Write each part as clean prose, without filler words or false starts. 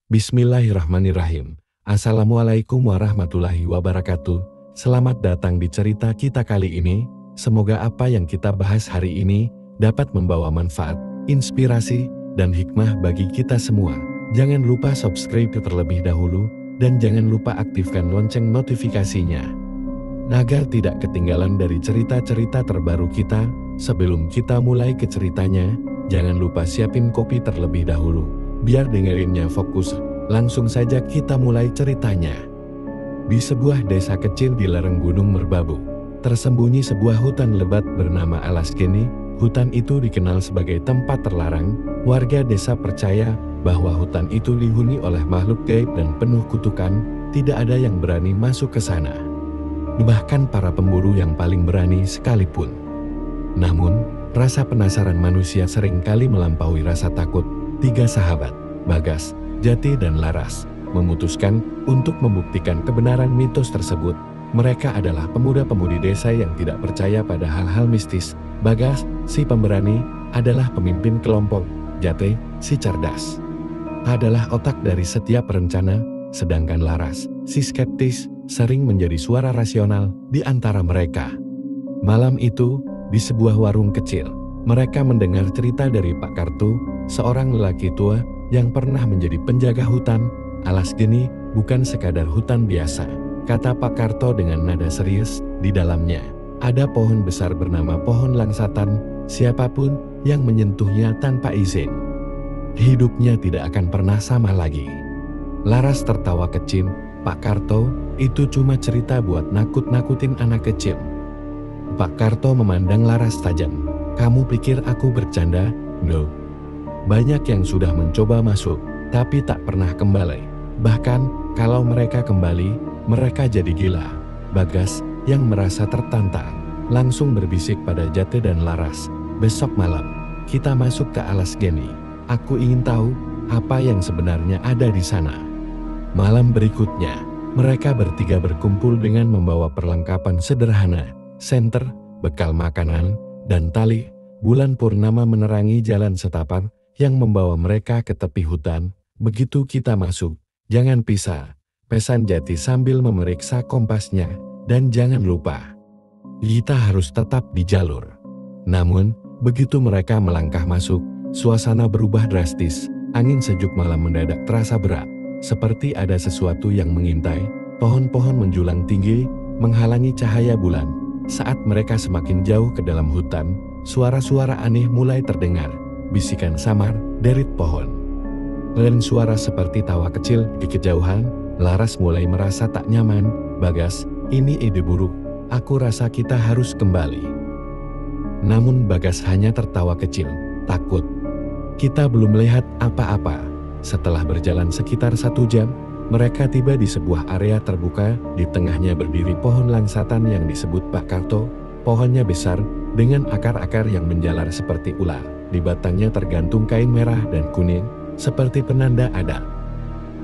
Bismillahirrahmanirrahim. Assalamualaikum warahmatullahi wabarakatuh. Selamat datang di cerita kita kali ini. Semoga apa yang kita bahas hari ini dapat membawa manfaat, inspirasi, dan hikmah bagi kita semua. Jangan lupa subscribe terlebih dahulu, dan jangan lupa aktifkan lonceng notifikasinya, agar tidak ketinggalan dari cerita-cerita terbaru kita. Sebelum kita mulai ke ceritanya, jangan lupa siapin kopi terlebih dahulu, biar dengerinnya fokus. Langsung saja kita mulai ceritanya. Di sebuah desa kecil di lereng Gunung Merbabu, tersembunyi sebuah hutan lebat bernama Alas Geni. Hutan itu dikenal sebagai tempat terlarang. Warga desa percaya bahwa hutan itu dihuni oleh makhluk gaib dan penuh kutukan. Tidak ada yang berani masuk ke sana, bahkan para pemburu yang paling berani sekalipun. Namun, rasa penasaran manusia seringkali melampaui rasa takut. Tiga sahabat, Bagas, Jati, dan Laras, memutuskan untuk membuktikan kebenaran mitos tersebut. Mereka adalah pemuda-pemudi desa yang tidak percaya pada hal-hal mistis. Bagas, si pemberani, adalah pemimpin kelompok. Jati, si cerdas, adalah otak dari setiap rencana. Sedangkan Laras, si skeptis, sering menjadi suara rasional di antara mereka. Malam itu, di sebuah warung kecil, mereka mendengar cerita dari Pak Kartu, seorang lelaki tua yang pernah menjadi penjaga hutan. Alas Geni bukan sekadar hutan biasa, kata Pak Karto dengan nada serius. Di dalamnya ada pohon besar bernama pohon langsatan. Siapapun yang menyentuhnya tanpa izin, hidupnya tidak akan pernah sama lagi. Laras tertawa kecil. Pak Karto, itu cuma cerita buat nakut-nakutin anak kecil. Pak Karto memandang Laras tajam. Kamu pikir aku bercanda? No. Banyak yang sudah mencoba masuk, tapi tak pernah kembali. Bahkan, kalau mereka kembali, mereka jadi gila. Bagas, yang merasa tertantang, langsung berbisik pada Jati dan Laras. Besok malam, kita masuk ke Alas Geni. Aku ingin tahu apa yang sebenarnya ada di sana. Malam berikutnya, mereka bertiga berkumpul dengan membawa perlengkapan sederhana, senter, bekal makanan, dan tali. Bulan purnama menerangi jalan setapak yang membawa mereka ke tepi hutan. Begitu kita masuk, jangan pisah, pesan Jati sambil memeriksa kompasnya. Dan jangan lupa, kita harus tetap di jalur. Namun, begitu mereka melangkah masuk, suasana berubah drastis. Angin sejuk malam mendadak terasa berat, seperti ada sesuatu yang mengintai. Pohon-pohon menjulang tinggi, menghalangi cahaya bulan. Saat mereka semakin jauh ke dalam hutan, suara-suara aneh mulai terdengar. Bisikan samar, derit pohon, dan suara seperti tawa kecil di kejauhan. Laras mulai merasa tak nyaman. Bagas, ini ide buruk. Aku rasa kita harus kembali. Namun Bagas hanya tertawa kecil. Takut? Kita belum melihat apa-apa. Setelah berjalan sekitar 1 jam, mereka tiba di sebuah area terbuka. Di tengahnya berdiri pohon langsatan yang disebut Pak Karto. Pohonnya besar, dengan akar-akar yang menjalar seperti ular. Di batangnya tergantung kain merah dan kuning, seperti penanda adat.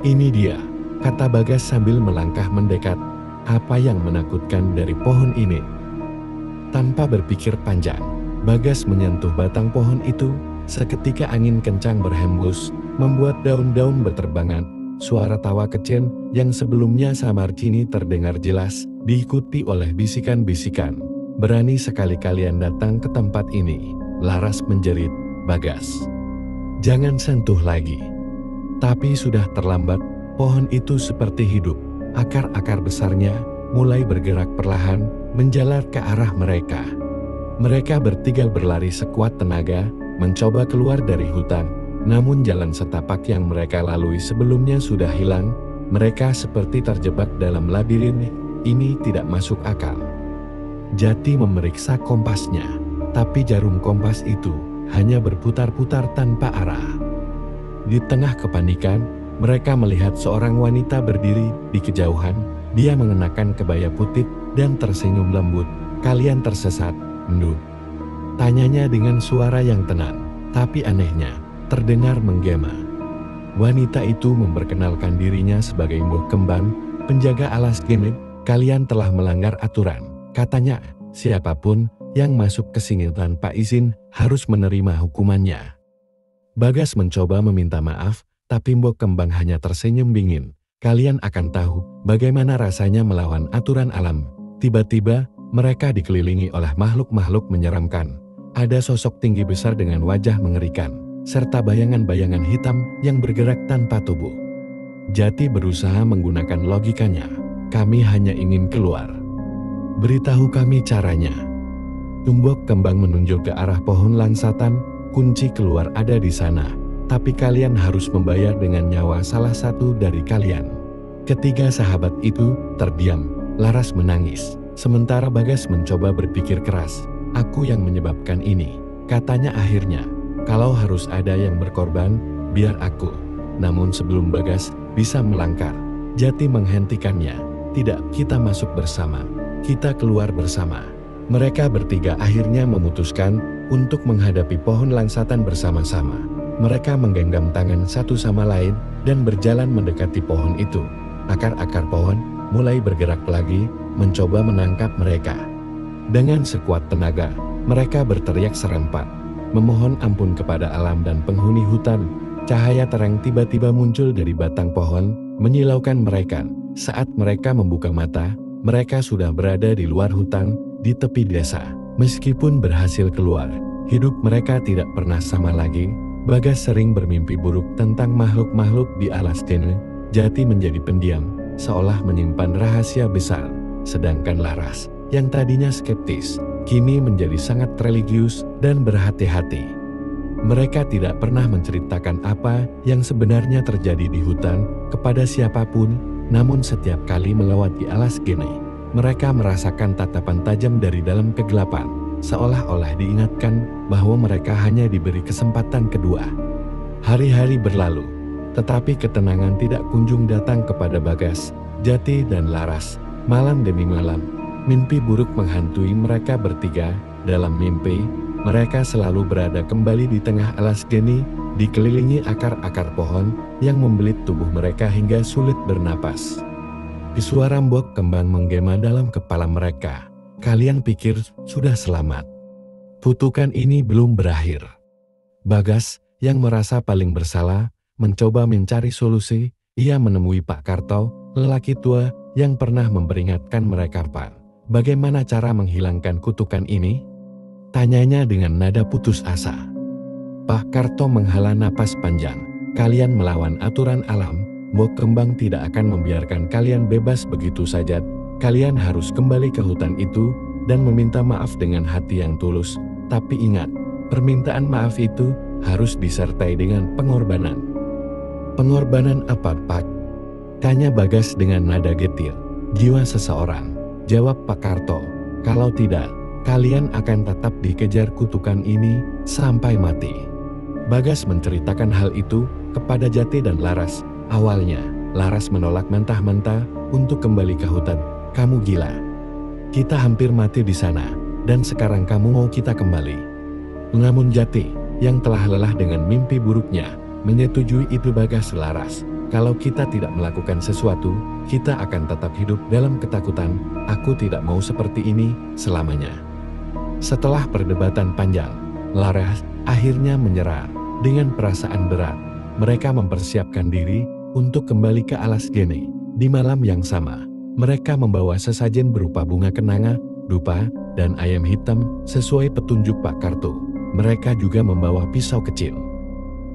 Ini dia, kata Bagas sambil melangkah mendekat. Apa yang menakutkan dari pohon ini? Tanpa berpikir panjang, Bagas menyentuh batang pohon itu. Seketika angin kencang berhembus, membuat daun-daun berterbangan. Suara tawa kecil yang sebelumnya samar kini terdengar jelas, diikuti oleh bisikan-bisikan. Berani sekali kalian datang ke tempat ini. Laras menjerit. Bagas, jangan sentuh lagi. Tapi sudah terlambat. Pohon itu seperti hidup. Akar-akar besarnya mulai bergerak perlahan, menjalar ke arah mereka. Mereka bertiga berlari sekuat tenaga, mencoba keluar dari hutan. Namun jalan setapak yang mereka lalui sebelumnya sudah hilang. Mereka seperti terjebak dalam labirin. Ini tidak masuk akal. Jati memeriksa kompasnya, tapi jarum kompas itu hanya berputar-putar tanpa arah. Di tengah kepanikan, mereka melihat seorang wanita berdiri di kejauhan. Dia mengenakan kebaya putih dan tersenyum lembut. Kalian tersesat, Ndu? Tanyanya dengan suara yang tenang, tapi anehnya terdengar menggema. Wanita itu memperkenalkan dirinya sebagai Mbok Kembang, penjaga Alas Geni. Kalian telah melanggar aturan, katanya. Siapapun yang masuk ke sini tanpa izin harus menerima hukumannya. Bagas mencoba meminta maaf, Tapi Mbok Kembang hanya tersenyum dingin. Kalian akan tahu bagaimana rasanya melawan aturan alam. Tiba-tiba, mereka dikelilingi oleh makhluk-makhluk menyeramkan. Ada sosok tinggi besar dengan wajah mengerikan, serta bayangan-bayangan hitam yang bergerak tanpa tubuh. Jati berusaha menggunakan logikanya. Kami hanya ingin keluar. Beritahu kami caranya. Mbok Kembang menunjuk ke arah pohon langsatan. Kunci keluar ada di sana. Tapi kalian harus membayar dengan nyawa salah satu dari kalian. Ketiga sahabat itu terdiam. Laras menangis. Sementara Bagas mencoba berpikir keras. Aku yang menyebabkan ini. Katanya akhirnya. Kalau harus ada yang berkorban, biar aku. Namun sebelum Bagas bisa melangkar, Jati menghentikannya. Tidak, kita masuk bersama. Kita keluar bersama. Mereka bertiga akhirnya memutuskan untuk menghadapi pohon langsatan bersama-sama. Mereka menggenggam tangan satu sama lain dan berjalan mendekati pohon itu. Akar-akar pohon mulai bergerak lagi, mencoba menangkap mereka. Dengan sekuat tenaga, mereka berteriak serempak, memohon ampun kepada alam dan penghuni hutan. Cahaya terang tiba-tiba muncul dari batang pohon, menyilaukan mereka. Saat mereka membuka mata, mereka sudah berada di luar hutan, di tepi desa. Meskipun berhasil keluar, hidup mereka tidak pernah sama lagi. Bagas sering bermimpi buruk tentang makhluk-makhluk di alas Dene. Jati menjadi pendiam, seolah menyimpan rahasia besar. Sedangkan Laras, yang tadinya skeptis, kini menjadi sangat religius dan berhati-hati. Mereka tidak pernah menceritakan apa yang sebenarnya terjadi di hutan kepada siapapun, namun setiap kali melewati alas Dene, mereka merasakan tatapan tajam dari dalam kegelapan. Seolah-olah diingatkan bahwa mereka hanya diberi kesempatan kedua. Hari-hari berlalu, tetapi ketenangan tidak kunjung datang kepada Bagas, Jati dan Laras. Malam demi malam, mimpi buruk menghantui mereka bertiga. Dalam mimpi, mereka selalu berada kembali di tengah alas geni, dikelilingi akar-akar pohon yang membelit tubuh mereka hingga sulit bernapas. Suara Mbok Kembang menggema dalam kepala mereka. Kalian pikir sudah selamat? Kutukan ini belum berakhir. Bagas, yang merasa paling bersalah, mencoba mencari solusi. Ia menemui Pak Karto, lelaki tua yang pernah memperingatkan mereka. Pak, bagaimana cara menghilangkan kutukan ini? Tanyanya dengan nada putus asa. Pak Karto menghela napas panjang. Kalian melawan aturan alam. Mbok Kembang tidak akan membiarkan kalian bebas begitu saja. Kalian harus kembali ke hutan itu dan meminta maaf dengan hati yang tulus. Tapi ingat, permintaan maaf itu harus disertai dengan pengorbanan. Pengorbanan apa, Pak? Tanya Bagas dengan nada getir. Jiwa seseorang, jawab Pak Karto. Kalau tidak, kalian akan tetap dikejar kutukan ini sampai mati. Bagas menceritakan hal itu kepada Jati dan Laras. Awalnya, Laras menolak mentah-mentah untuk kembali ke hutan. Kamu gila. Kita hampir mati di sana, dan sekarang kamu mau kita kembali. Namun Jati, yang telah lelah dengan mimpi buruknya, menyetujui itu. Bagas Laras. Kalau kita tidak melakukan sesuatu, kita akan tetap hidup dalam ketakutan. Aku tidak mau seperti ini selamanya. Setelah perdebatan panjang, Laras akhirnya menyerah. Dengan perasaan berat, mereka mempersiapkan diri untuk kembali ke alas geni. Di malam yang sama, mereka membawa sesajen berupa bunga kenanga, dupa, dan ayam hitam sesuai petunjuk Pak Karto. Mereka juga membawa pisau kecil.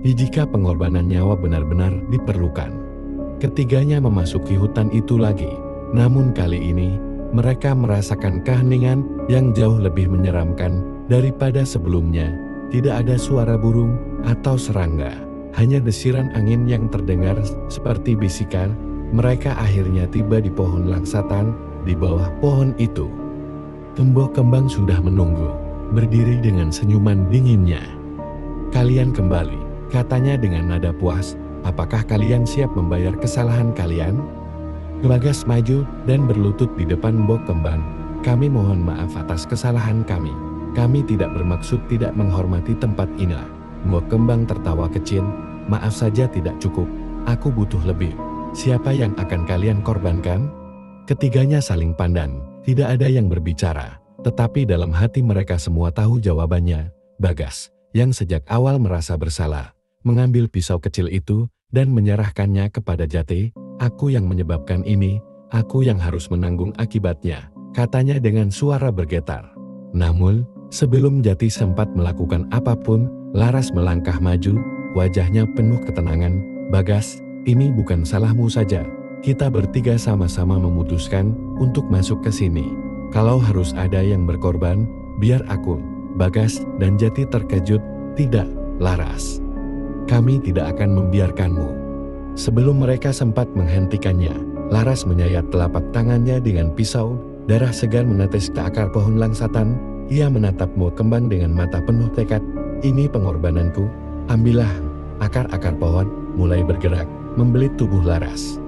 Jika pengorbanan nyawa benar-benar diperlukan, ketiganya memasuki hutan itu lagi. Namun kali ini, mereka merasakan keheningan yang jauh lebih menyeramkan daripada sebelumnya. Tidak ada suara burung atau serangga, hanya desiran angin yang terdengar seperti bisikan. Mereka akhirnya tiba di pohon langsatan. Di bawah pohon itu, Mbok Kembang sudah menunggu, berdiri dengan senyuman dinginnya. Kalian kembali, katanya dengan nada puas. Apakah kalian siap membayar kesalahan kalian? Bagas maju dan berlutut di depan Mbok Kembang. Kami mohon maaf atas kesalahan kami. Kami tidak bermaksud tidak menghormati tempat ini. Mbok Kembang tertawa kecil. Maaf saja tidak cukup. Aku butuh lebih. Siapa yang akan kalian korbankan? Ketiganya saling pandang. Tidak ada yang berbicara. Tetapi dalam hati mereka semua tahu jawabannya. Bagas, yang sejak awal merasa bersalah, mengambil pisau kecil itu dan menyerahkannya kepada Jati. Aku yang menyebabkan ini, aku yang harus menanggung akibatnya, katanya dengan suara bergetar. Namun, sebelum Jati sempat melakukan apapun, Laras melangkah maju, wajahnya penuh ketenangan. Bagas, ini bukan salahmu saja. Kita bertiga sama-sama memutuskan untuk masuk ke sini. Kalau harus ada yang berkorban, biar aku. Bagas dan Jati terkejut. Tidak, Laras. Kami tidak akan membiarkanmu. Sebelum mereka sempat menghentikannya, Laras menyayat telapak tangannya dengan pisau. Darah segar menetes ke akar pohon langsatan. Ia menatapmu kembang dengan mata penuh tekad. Ini pengorbananku. Ambillah. Akar-akar pohon mulai bergerak, membelit tubuh Laras.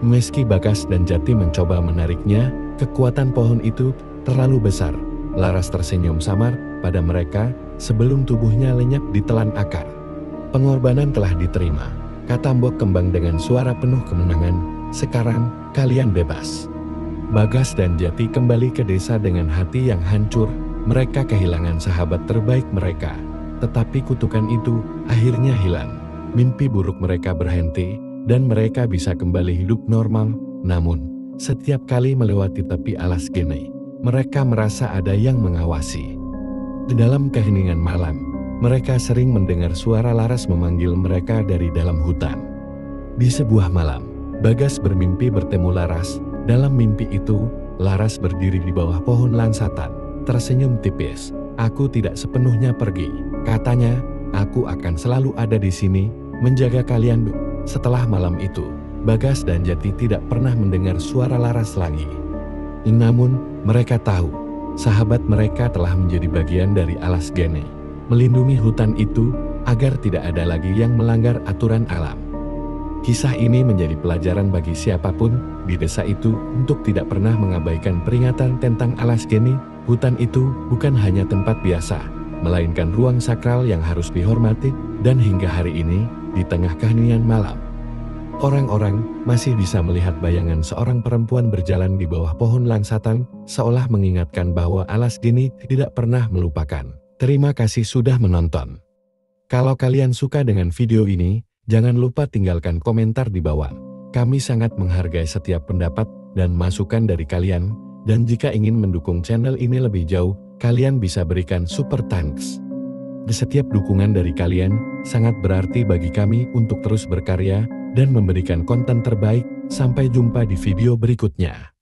Meski Bagas dan Jati mencoba menariknya, kekuatan pohon itu terlalu besar. Laras tersenyum samar pada mereka sebelum tubuhnya lenyap ditelan akar. Pengorbanan telah diterima, kata Mbok Kembang dengan suara penuh kemenangan. Sekarang, kalian bebas. Bagas dan Jati kembali ke desa dengan hati yang hancur. Mereka kehilangan sahabat terbaik mereka. Tetapi kutukan itu akhirnya hilang. Mimpi buruk mereka berhenti, dan mereka bisa kembali hidup normal. Namun, setiap kali melewati tepi alas Gene, mereka merasa ada yang mengawasi. Di dalam keheningan malam, mereka sering mendengar suara Laras memanggil mereka dari dalam hutan. Di sebuah malam, Bagas bermimpi bertemu Laras. Dalam mimpi itu, Laras berdiri di bawah pohon langsatan, tersenyum tipis. Aku tidak sepenuhnya pergi, katanya. Aku akan selalu ada di sini, menjaga kalian. Setelah malam itu, Bagas dan Jati tidak pernah mendengar suara Laras lagi. Namun, mereka tahu, sahabat mereka telah menjadi bagian dari alas Gene, melindungi hutan itu agar tidak ada lagi yang melanggar aturan alam. Kisah ini menjadi pelajaran bagi siapapun di desa itu untuk tidak pernah mengabaikan peringatan tentang alas Gene. Hutan itu bukan hanya tempat biasa, melainkan ruang sakral yang harus dihormati, dan hingga hari ini, di tengah keheningan malam, orang-orang masih bisa melihat bayangan seorang perempuan berjalan di bawah pohon langsatan, seolah mengingatkan bahwa alas Gene tidak pernah melupakan. Terima kasih sudah menonton. Kalau kalian suka dengan video ini, jangan lupa tinggalkan komentar di bawah. Kami sangat menghargai setiap pendapat dan masukan dari kalian, dan jika ingin mendukung channel ini lebih jauh, kalian bisa berikan super thanks. Setiap dukungan dari kalian sangat berarti bagi kami untuk terus berkarya dan memberikan konten terbaik. Sampai jumpa di video berikutnya.